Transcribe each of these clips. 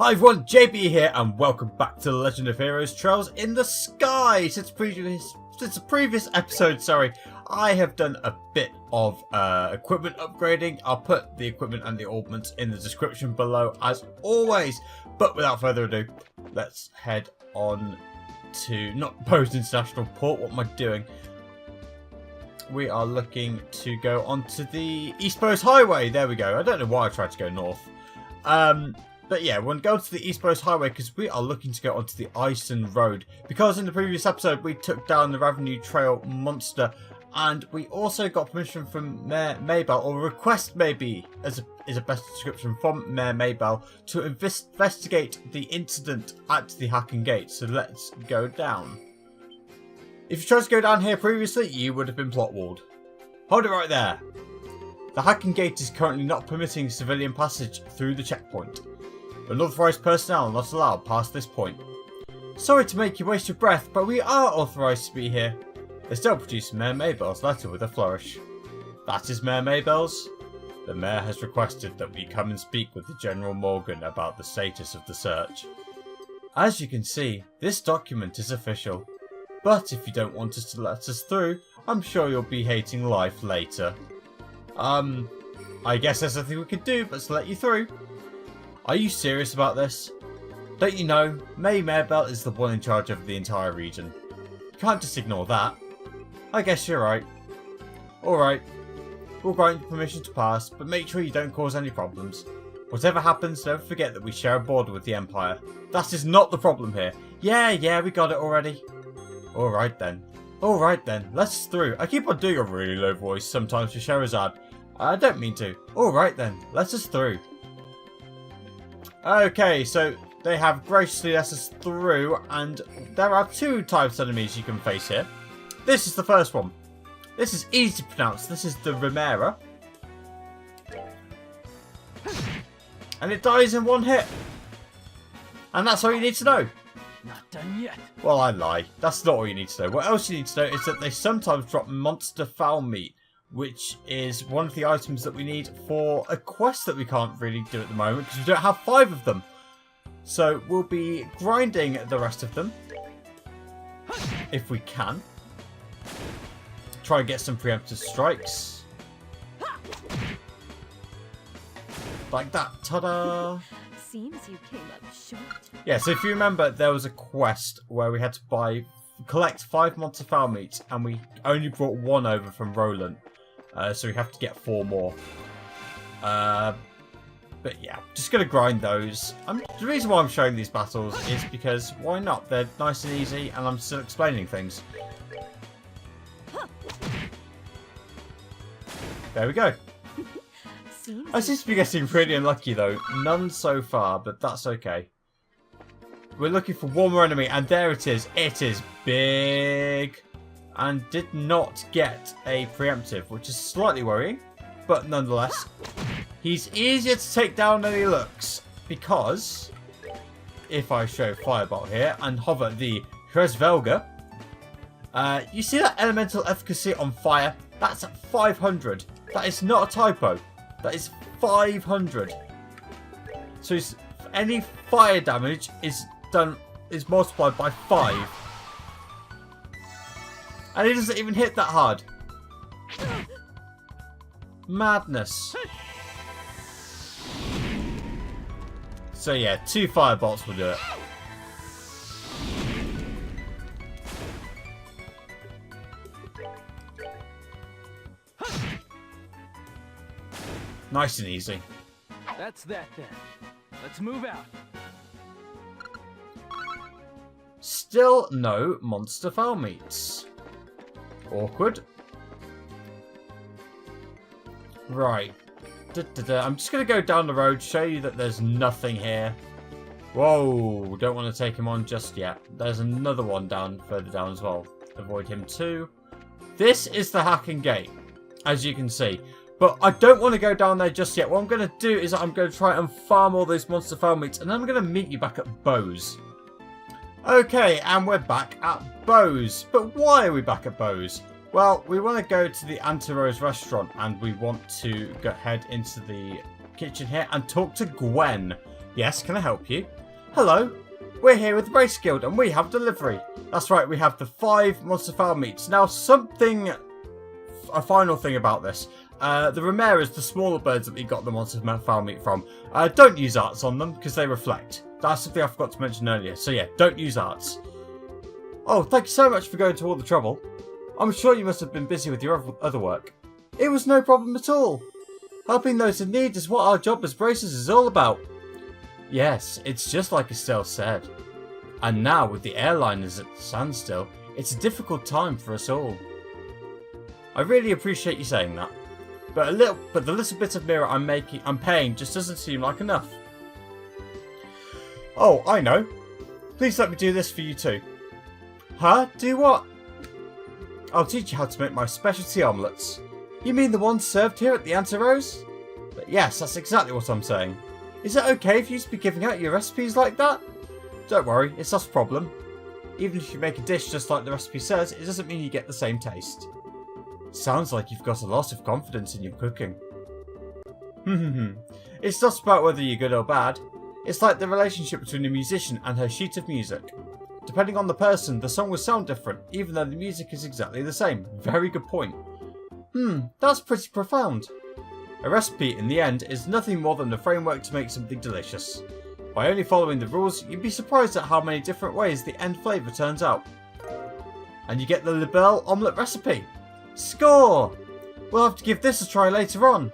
Hi everyone, JB here and welcome back to the Legend of Heroes Trails in the Sky. Since the previous episode, I have done a bit of equipment upgrading. I'll put the equipment and the augments in the description below as always. But without further ado, let's head on to, not Bose International Port, what am I doing? We are looking to go onto the East Bose Highway. There we go. I don't know why I tried to go north. But yeah, we'll go to the East Bose Highway because we are looking to go onto the Eisen Road. Because in the previous episode we took down the Revenue Trail monster, and we also got permission from Mayor Maybell, or request maybe is a best description, from Mayor Maybell to investigate the incident at the Haken Gate. So let's go down. If you tried to go down here previously, you would have been plot walled. Hold it right there. The Haken Gate is currently not permitting civilian passage through the checkpoint. Unauthorized personnel are not allowed past this point. Sorry to make you waste your breath, but we are authorized to be here. Estelle produced Mayor Maybell's letter with a flourish. That is Mayor Maybell's? The Mayor has requested that we come and speak with the General Morgan about the status of the search. As you can see, this document is official. But if you don't want us to let us through, I'm sure you'll be hating life later. I guess there's nothing we could do but to let you through. Are you serious about this? Don't you know, Mayor Maybell is the one in charge of the entire region. You can't just ignore that. I guess you're right. Alright, we'll grant you permission to pass, but make sure you don't cause any problems. Whatever happens, don't forget that we share a border with the Empire. That is not the problem here. Yeah, we got it already. Alright then, let us through. I keep on doing a really low voice sometimes for Sherazad. I don't mean to. Alright then, let us through. Okay, so they have graciously let us through, and there are two types of enemies you can face here. This is the first one. This is easy to pronounce. This is the Rimera. And it dies in one hit. And that's all you need to know. Not done yet. Well, I lie. That's not all you need to know. What else you need to know is that they sometimes drop Monster Fowl Meat, which is one of the items that we need for a quest that we can't really do at the moment because we don't have 5 of them. So we'll be grinding the rest of them if we can. Try and get some preemptive strikes. Like that. Ta-da! Seems you came up short. Yeah, so if you remember, there was a quest where we had to collect 5 Monster Fowl Meats, and we only brought 1 over from Roland. So we have to get 4 more. But yeah, just going to grind those. The reason why I'm showing these battles is because why not? They're nice and easy, and I'm still explaining things. There we go. I seem to be getting pretty unlucky though. None so far, but that's okay. We're looking for one more enemy, and there it is. It is big. And did not get a preemptive, which is slightly worrying. But nonetheless, he's easier to take down than he looks. Because, if I show Fireball here and hover the Hresvelgr, you see that elemental efficacy on fire? That's at 500. That is not a typo. That is 500. So any fire damage is multiplied by 5. And he doesn't even hit that hard. Madness. So yeah, 2 firebolts will do it. Nice and easy. That's that then. Let's move out. Still no Monster Fowl Meats. Awkward. Right. I'm just going to go down the road, show you that there's nothing here. Whoa, don't want to take him on just yet. There's another one further down as well. Avoid him too. This is the Haken Gate, as you can see. But I don't want to go down there just yet. What I'm going to do is I'm going to try and farm all those Monster Fowl Meats, and then I'm going to meet you back at Bose. Okay, and we're back at Bose. But why are we back at Bose? Well, we want to go to the Anterose Restuarant, and we want to head into the kitchen here and talk to Gwen. Yes, can I help you? Hello, we're here with the Brace Guild and we have delivery. That's right, we have the 5 Monster Fowl Meats. Now a final thing about this. The Rimeras, the smaller birds that we got the Monster Fowl Meat from, don't use arts on them because they reflect. That's something I forgot to mention earlier. So yeah, don't use arts. Oh, thank you so much for going to all the trouble. I'm sure you must have been busy with your other work. It was no problem at all. Helping those in need is what our job as bracers is all about. Yes, it's just like Estelle said. And now with the airliners at standstill, it's a difficult time for us all. I really appreciate you saying that. But the little bit of mirror I'm paying just doesn't seem like enough. Oh, I know. Please let me do this for you too. Huh? Do what? I'll teach you how to make my specialty omelettes. You mean the ones served here at the Anterose? Yes, that's exactly what I'm saying. Is it okay for you to be giving out your recipes like that? Don't worry, it's not a problem. Even if you make a dish just like the recipe says, it doesn't mean you get the same taste. Sounds like you've got a lot of confidence in your cooking. It's not about whether you're good or bad. It's like the relationship between a musician and her sheet of music. Depending on the person, the song will sound different, even though the music is exactly the same. Very good point. That's pretty profound. A recipe, in the end, is nothing more than a framework to make something delicious. By only following the rules, you'd be surprised at how many different ways the end flavour turns out. And you get the Liberl Omelet recipe. Score! We'll have to give this a try later on.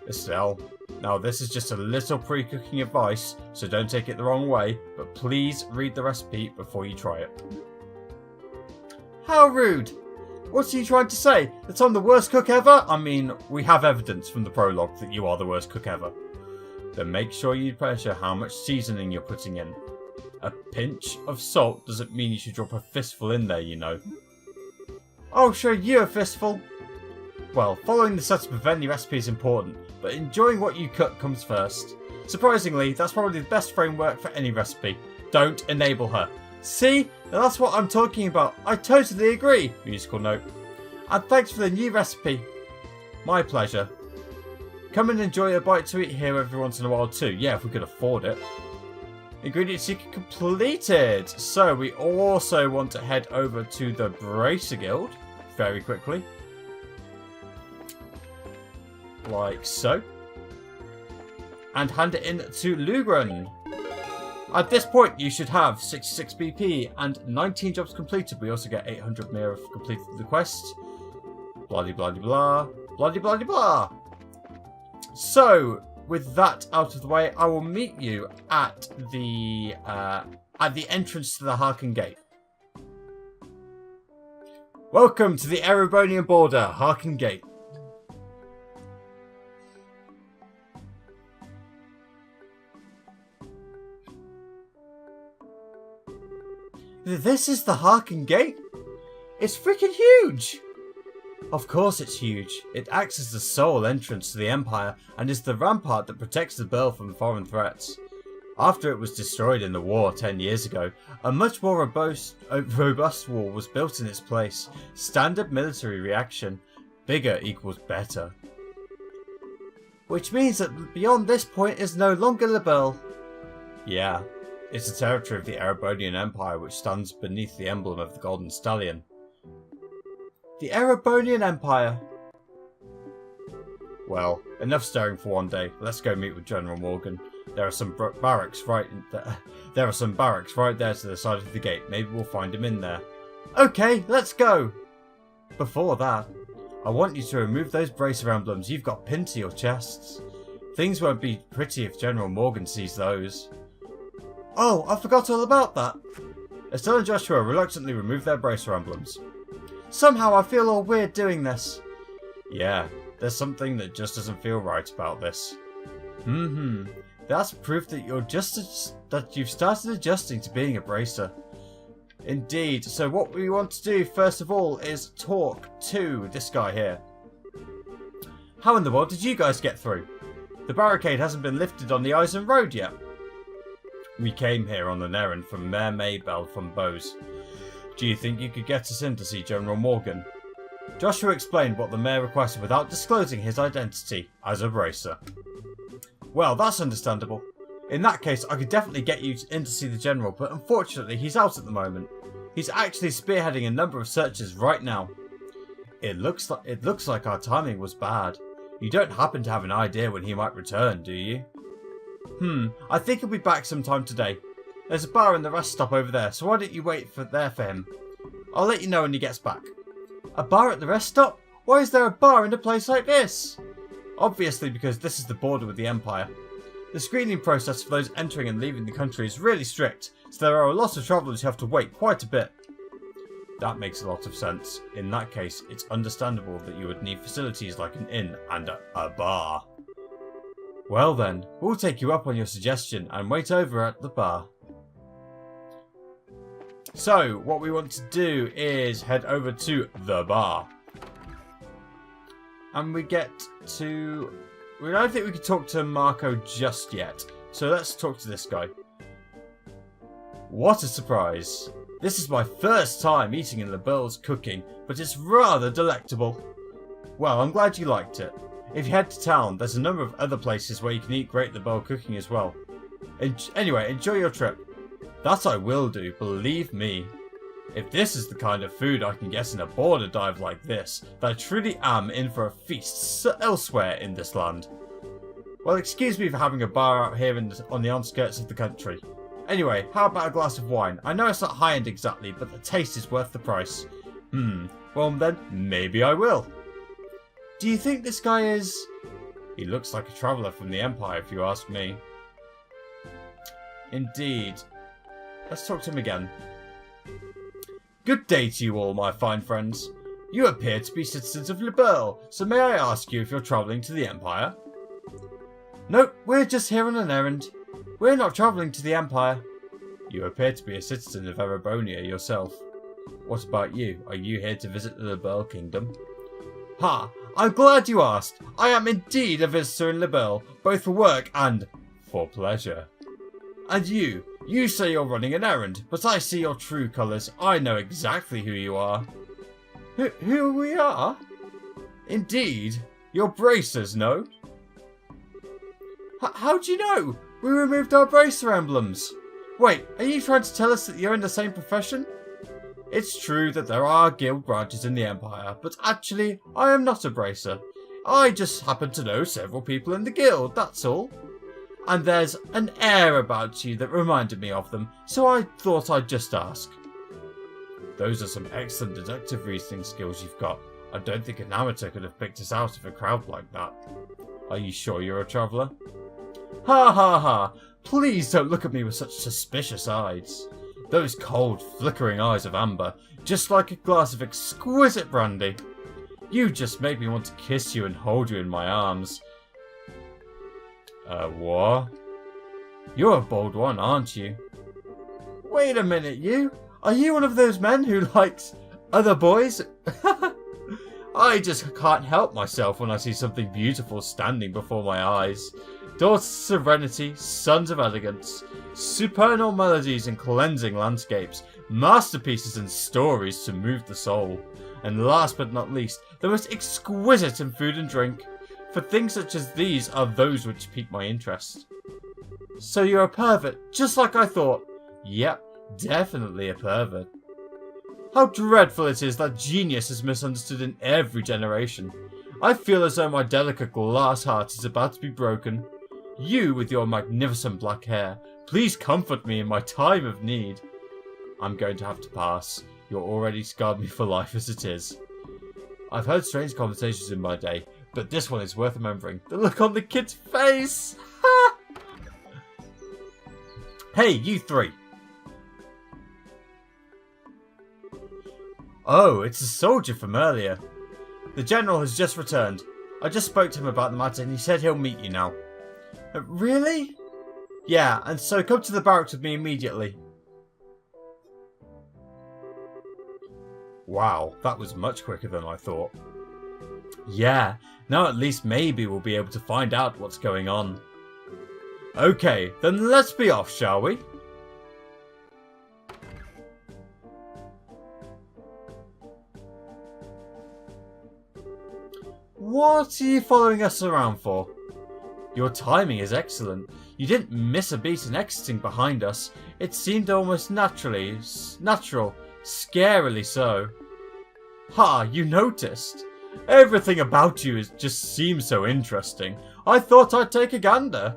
Estelle, now this is just a little pre-cooking advice, so don't take it the wrong way, but please read the recipe before you try it. How rude! What are you trying to say? That I'm the worst cook ever? I mean, we have evidence from the prologue that you are the worst cook ever. Then make sure you measure how much seasoning you're putting in. A pinch of salt doesn't mean you should drop a fistful in there, you know. I'll show you a fistful. Well, following the setup of any recipe is important, but enjoying what you cook comes first. Surprisingly, that's probably the best framework for any recipe. Don't enable her. See? Now that's what I'm talking about. I totally agree. Musical note. And thanks for the new recipe. My pleasure. Come and enjoy a bite to eat here every once in a while too. Yeah, if we could afford it. Ingredient seeker completed. So we also want to head over to the Bracer Guild very quickly. Like so. And hand it in to Lugren. At this point, you should have 66 BP and 19 jobs completed. We also get 800 Mira for completed the quest. Blah blah blah blah blah blah. So, with that out of the way, I will meet you at the entrance to the Haken Gate. Welcome to the Erebonian border, Haken Gate. This is the Haken Gate? It's freaking huge! Of course it's huge. It acts as the sole entrance to the Empire and is the rampart that protects the Burl from foreign threats. After it was destroyed in the war 10 years ago, a much more robust wall was built in its place. Standard military reaction. Bigger equals better. Which means that beyond this point is no longer Liberl. Yeah. It's a territory of the Erebonian Empire which stands beneath the emblem of the Golden Stallion. The Erebonian Empire. Well, enough staring for one day. Let's go meet with General Morgan. There are some barracks right there. There are some barracks right there to the side of the gate. Maybe we'll find him in there. Okay, let's go. Before that, I want you to remove those bracer emblems you've got pinned to your chests. Things won't be pretty if General Morgan sees those. Oh, I forgot all about that. Estelle and Joshua reluctantly remove their bracer emblems. Somehow I feel all weird doing this. Yeah, there's something that just doesn't feel right about this. That's proof that you've started adjusting to being a bracer. Indeed, so what we want to do first of all is talk to this guy here. How in the world did you guys get through? The barricade hasn't been lifted on the Eisen Road yet. We came here on an errand from Mayor Maybell from Bose. Do you think you could get us in to see General Morgan? Joshua explained what the mayor requested without disclosing his identity as a bracer. Well, that's understandable. In that case, I could definitely get you in to see the General, but unfortunately he's out at the moment. He's actually spearheading a number of searches right now. It looks like our timing was bad. You don't happen to have an idea when he might return, do you? I think he'll be back sometime today. There's a bar in the rest stop over there, so why don't you wait there for him? I'll let you know when he gets back. A bar at the rest stop? Why is there a bar in a place like this? Obviously because this is the border with the Empire. The screening process for those entering and leaving the country is really strict, so there are a lot of travellers who have to wait quite a bit. That makes a lot of sense. In that case, it's understandable that you would need facilities like an inn and a bar. Well then, we'll take you up on your suggestion and wait over at the bar. So, what we want to do is head over to the bar. And we get to... I don't think we can talk to Marco just yet. So let's talk to this guy. What a surprise. This is my first time eating in Liberl's cooking, but it's rather delectable. Well, I'm glad you liked it. If you head to town, there's a number of other places where you can eat great Liberl cooking as well. Anyway, enjoy your trip. That I will do, believe me. If this is the kind of food I can get in a border dive like this, then I truly am in for a feast elsewhere in this land. Well, excuse me for having a bar out here on the outskirts of the country. Anyway, how about a glass of wine? I know it's not high-end exactly, but the taste is worth the price. Well then, maybe I will. Do you think this guy is... He looks like a traveller from the Empire, if you ask me. Indeed. Let's talk to him again. Good day to you all, my fine friends. You appear to be citizens of Liberl, so may I ask you if you're travelling to the Empire? Nope, we're just here on an errand. We're not travelling to the Empire. You appear to be a citizen of Erebonia yourself. What about you? Are you here to visit the Liberl Kingdom? Ha! I'm glad you asked. I am indeed a visitor in Liberl, both for work and for pleasure. And you say you're running an errand, but I see your true colours. I know exactly who you are. Who we are? Indeed. You're bracers, no? How'd you know? We removed our bracer emblems. Wait, are you trying to tell us that you're in the same profession? It's true that there are guild branches in the Empire, but actually, I am not a bracer. I just happen to know several people in the guild, that's all. And there's an air about you that reminded me of them, so I thought I'd just ask. Those are some excellent deductive reasoning skills you've got. I don't think an amateur could have picked us out of a crowd like that. Are you sure you're a traveller? Ha ha ha! Please don't look at me with such suspicious eyes. Those cold, flickering eyes of amber, just like a glass of exquisite brandy. You just make me want to kiss you and hold you in my arms. What? You're a bold one, aren't you? Wait a minute, you? Are you one of those men who likes other boys? I just can't help myself when I see something beautiful standing before my eyes. Daughters of serenity, sons of elegance, supernal melodies and cleansing landscapes, masterpieces and stories to move the soul. And last but not least, the most exquisite in food and drink. For things such as these are those which pique my interest. So you're a pervert, just like I thought. Yep, definitely a pervert. How dreadful it is that genius is misunderstood in every generation. I feel as though my delicate glass heart is about to be broken. You, with your magnificent black hair, please comfort me in my time of need. I'm going to have to pass. You're already scarred me for life as it is. I've heard strange conversations in my day, but this one is worth remembering. The look on the kid's face! Hey, you three! Oh, it's a soldier from earlier. The general has just returned. I just spoke to him about the matter and he said he'll meet you now. Really? Yeah, and so come to the barracks with me immediately. Wow, that was much quicker than I thought. Yeah, now at least maybe we'll be able to find out what's going on. Okay, then let's be off, shall we? What are you following us around for? Your timing is excellent. You didn't miss a beat in exiting behind us. It seemed almost natural, scarily so. Ha, you noticed? Everything about you just seems so interesting. I thought I'd take a gander.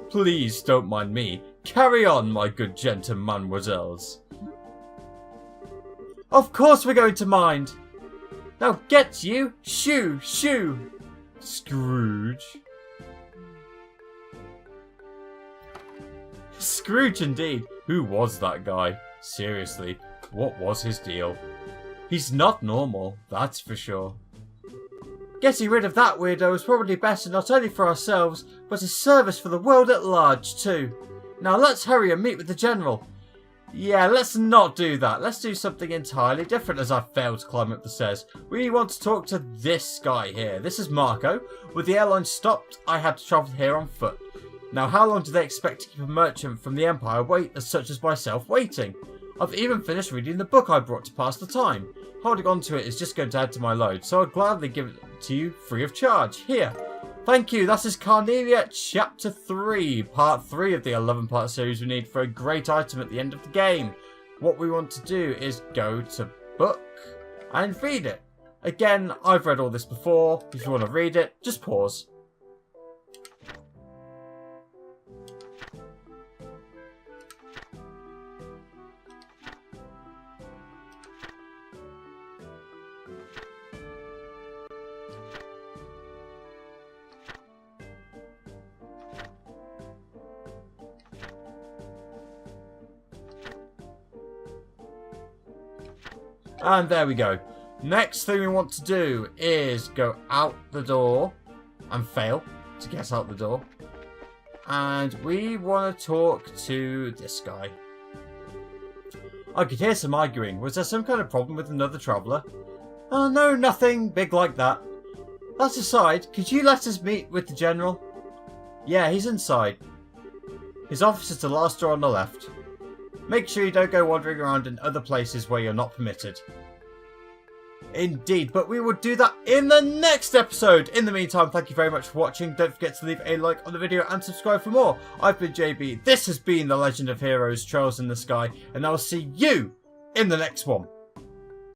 Please don't mind me. Carry on, my good mademoiselles. Of course we're going to mind. Now get you. Shoo, shoo. Scrooge. Scrooge indeed. Who was that guy? Seriously, what was his deal? He's not normal, that's for sure. Getting rid of that weirdo is probably better not only for ourselves, but a service for the world at large too. Now let's hurry and meet with the General. Yeah, let's not do that. Let's do something entirely different as I failed to climb up the stairs. We want to talk to this guy here. This is Marco. With the airline stopped, I had to travel here on foot. Now how long do they expect to keep a merchant from the Empire such as myself waiting? I've even finished reading the book I brought to pass the time. Holding on to it is just going to add to my load, so I'll gladly give it to you free of charge. Here. Thank you. That is Carnelia Chapter 3, Part 3 of the 11-part series we need for a great item at the end of the game. What we want to do is go to book and read it. Again, I've read all this before. If you want to read it, just pause. And there we go. Next thing we want to do is go out the door and fail to get out the door. And we want to talk to this guy. I could hear some arguing. Was there some kind of problem with another traveller? Oh no, nothing big like that. That aside, could you let us meet with the General? Yeah, he's inside. His office is the last door on the left. Make sure you don't go wandering around in other places where you're not permitted. Indeed, but we will do that in the next episode. In the meantime, thank you very much for watching. Don't forget to leave a like on the video and subscribe for more. I've been JB. This has been The Legend of Heroes Trails in the Sky, and I'll see you in the next one.